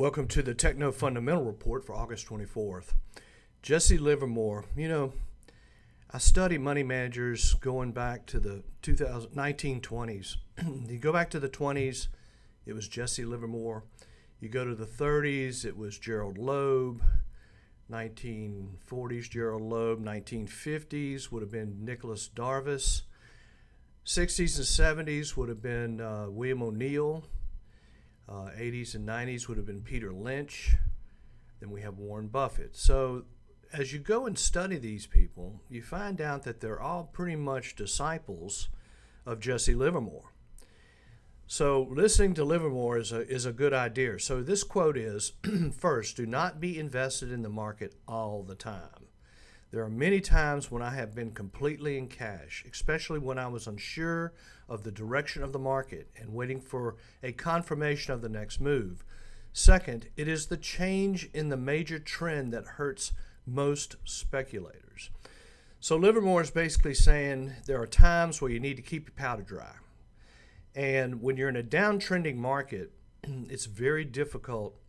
Welcome to the Techno Fundamental Report for August 24th. Jesse Livermore, I study money managers going back to the 1920s. You go back to the 20s, it was Jesse Livermore. You go to the 30s, it was Gerald Loeb. 1940s, Gerald Loeb. 1950s would have been Nicholas Darvis. 60s and 70s would have been William O'Neill. 80s and 90s would have been Peter Lynch. Then we have Warren Buffett. So as you go and study these people, you find out that they're all pretty much disciples of Jesse Livermore. So listening to Livermore is a good idea. So this quote is, first, do not be invested in the market all the time. There are many times when I have been completely in cash, especially when I was unsure of the direction of the market and waiting for a confirmation of the next move. Second, it is the change in the major trend that hurts most speculators. So Livermore is basically saying there are times where you need to keep your powder dry. And when you're in a downtrending market, it's very difficult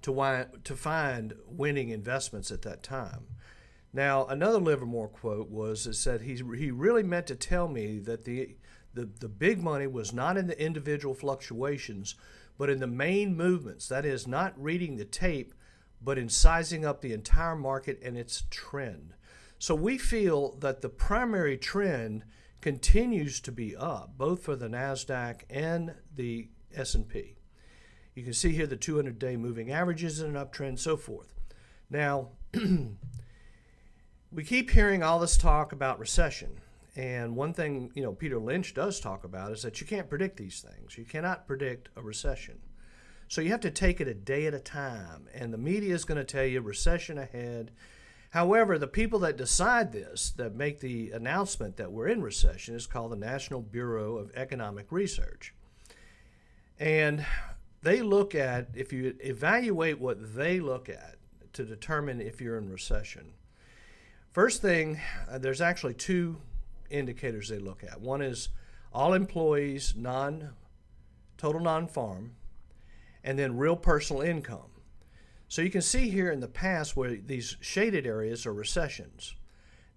to find winning investments at that time. Now, another Livermore quote it said he really meant to tell me that the big money was not in the individual fluctuations, but in the main movements. That is, not reading the tape, but in sizing up the entire market and its trend. So we feel that the primary trend continues to be up, both for the NASDAQ and the S&P. You can see here the 200-day moving averages in an uptrend, so forth. Now, we keep hearing all this talk about recession. And one thing, Peter Lynch does talk about is that you can't predict these things. You cannot predict a recession. So you have to take it a day at a time. And the media is going to tell you recession ahead. However, the people that decide this, that make the announcement that we're in recession, is called the National Bureau of Economic Research. And they look at, if you evaluate what they look at to determine if you're in recession, first thing, there's actually two indicators they look at. One is all employees, total non-farm, and then real personal income. So you can see here in the past where these shaded areas are recessions.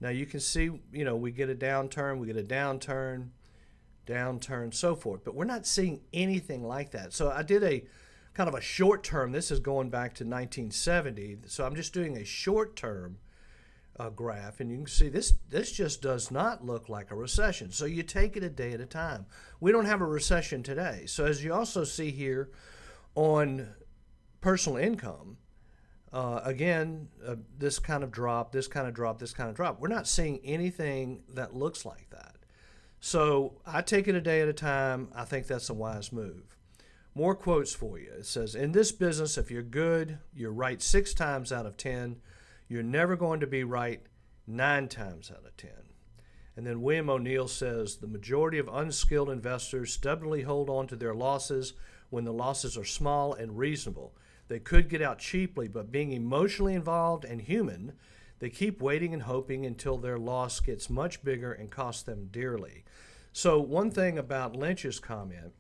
Now you can see, we get a downturn, so forth. But we're not seeing anything like that. So I did a kind of a short term. This is going back to 1970. So I'm just doing a short term graph, and you can see this just does not look like a recession. So you take it a day at a time. We don't have a recession today. So as you also see here on personal income, this kind of drop, this kind of drop, this kind of drop. We're not seeing anything that looks like that. So I take it a day at a time. I think that's a wise move. More quotes for you. It says, in this business, if you're good, you're right 6 times out of 10. You're never going to be right 9 times out of 10. And then William O'Neill says, the majority of unskilled investors stubbornly hold on to their losses when the losses are small and reasonable. They could get out cheaply, but being emotionally involved and human, they keep waiting and hoping until their loss gets much bigger and costs them dearly. So one thing about Lynch's comment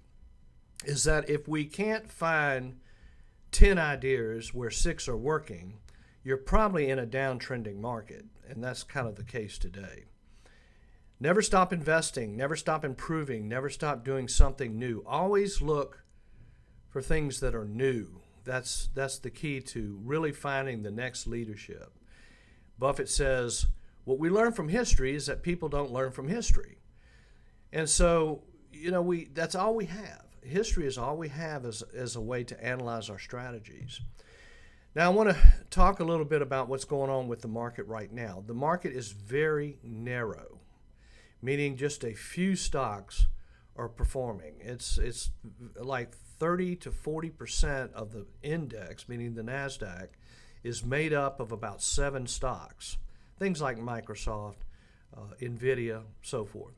is that if we can't find 10 ideas where 6 are working, you're probably in a downtrending market, and that's kind of the case today. Never stop investing, never stop improving, never stop doing something new. Always look for things that are new. That's the key to really finding the next leadership. Buffett says, what we learn from history is that people don't learn from history. And so, that's all we have. History is all we have as a way to analyze our strategies. Now, I want to talk a little bit about what's going on with the market right now. The market is very narrow, meaning just a few stocks are performing. It's like 30 to 40% of the index, meaning the NASDAQ, is made up of about 7 stocks. Things like Microsoft, NVIDIA, so forth.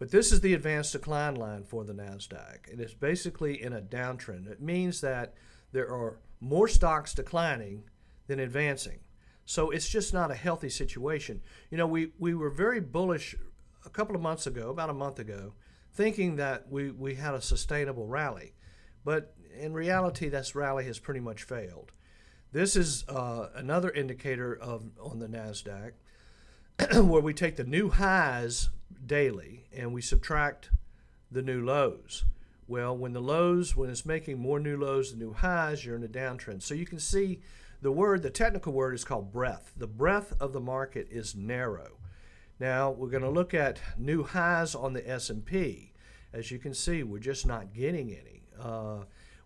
But this is the advanced decline line for the NASDAQ. It is basically in a downtrend. It means that there are more stocks declining than advancing. So it's just not a healthy situation. We were very bullish about a month ago, thinking that we had a sustainable rally. but in reality, this rally has pretty much failed. This is another indicator on the NASDAQ where we take the new highs daily and we subtract the new lows. Well, when it's making more new lows than new highs, you're in a downtrend. So you can see the technical word is called breadth. The breadth of the market is narrow. Now, we're going to look at new highs on the S&P. As you can see, we're just not getting any.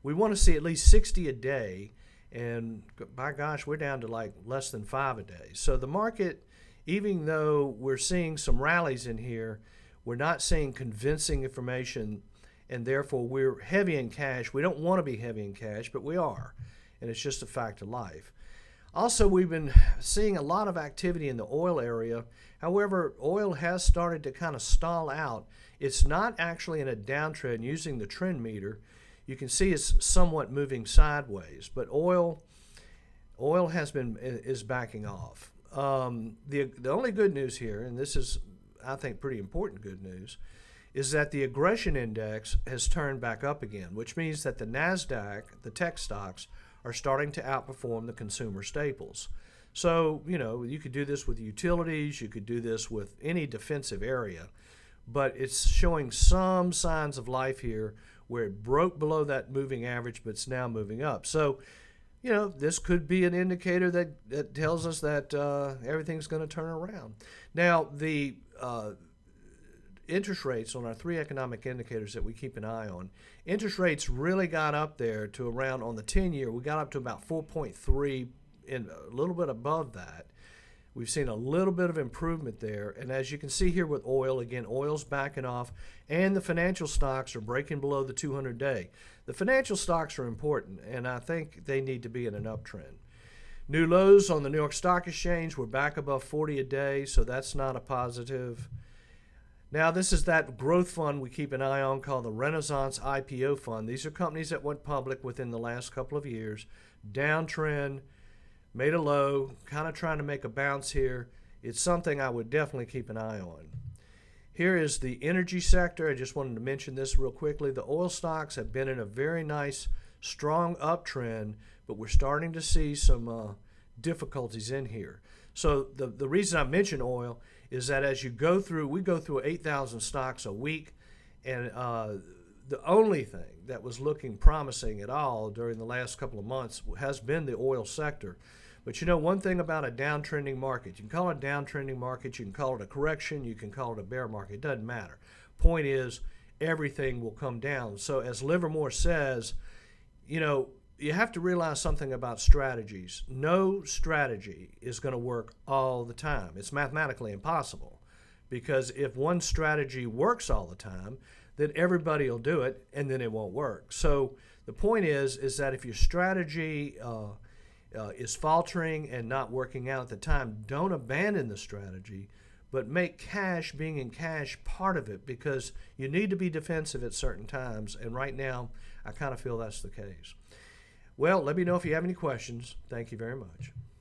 We want to see at least 60 a day, and by gosh, we're down to like less than 5 a day. So the market, even though we're seeing some rallies in here, we're not seeing convincing information, and therefore we're heavy in cash. We don't want to be heavy in cash, but we are, and it's just a fact of life. Also, we've been seeing a lot of activity in the oil area. However, oil has started to kind of stall out. It's not actually in a downtrend. Using the trend meter, you can see it's somewhat moving sideways, but oil is backing off. The only good news here, and this is, I think, pretty important good news, is that the aggression index has turned back up again, which means that the NASDAQ, the tech stocks, are starting to outperform the consumer staples. So, you could do this with utilities, you could do this with any defensive area, but it's showing some signs of life here where it broke below that moving average, but it's now moving up. So, this could be an indicator that tells us that everything's going to turn around. Now, the interest rates on our 3 economic indicators that we keep an eye on, interest rates really got up there to around, on the 10-year, we got up to about 4.3, and a little bit above that. We've seen a little bit of improvement there, and as you can see here with oil, again, oil's backing off, and the financial stocks are breaking below the 200-day. The financial stocks are important, and I think they need to be in an uptrend. New lows on the New York Stock Exchange, we're back above 40 a day, so that's not a positive. Now, this is that growth fund we keep an eye on called the Renaissance IPO Fund. These are companies that went public within the last couple of years. Downtrend, made a low, kind of trying to make a bounce here. It's something I would definitely keep an eye on. Here is the energy sector. I just wanted to mention this real quickly. The oil stocks have been in a very nice, strong uptrend, but we're starting to see some difficulties in here. So the reason I mention oil is that as you go through, we go through 8,000 stocks a week, and the only thing that was looking promising at all during the last couple of months has been the oil sector. But one thing about a downtrending market, you can call it a downtrending market, you can call it a correction, you can call it a bear market, it doesn't matter. Point is, everything will come down. So as Livermore says, you have to realize something about strategies. No strategy is going to work all the time. It's mathematically impossible, because if one strategy works all the time, then everybody will do it, and then it won't work. So the point is that if your strategy is faltering and not working out at the time, don't abandon the strategy, but make being in cash, part of it, because you need to be defensive at certain times, and right now I kind of feel that's the case. Well, let me know if you have any questions. Thank you very much.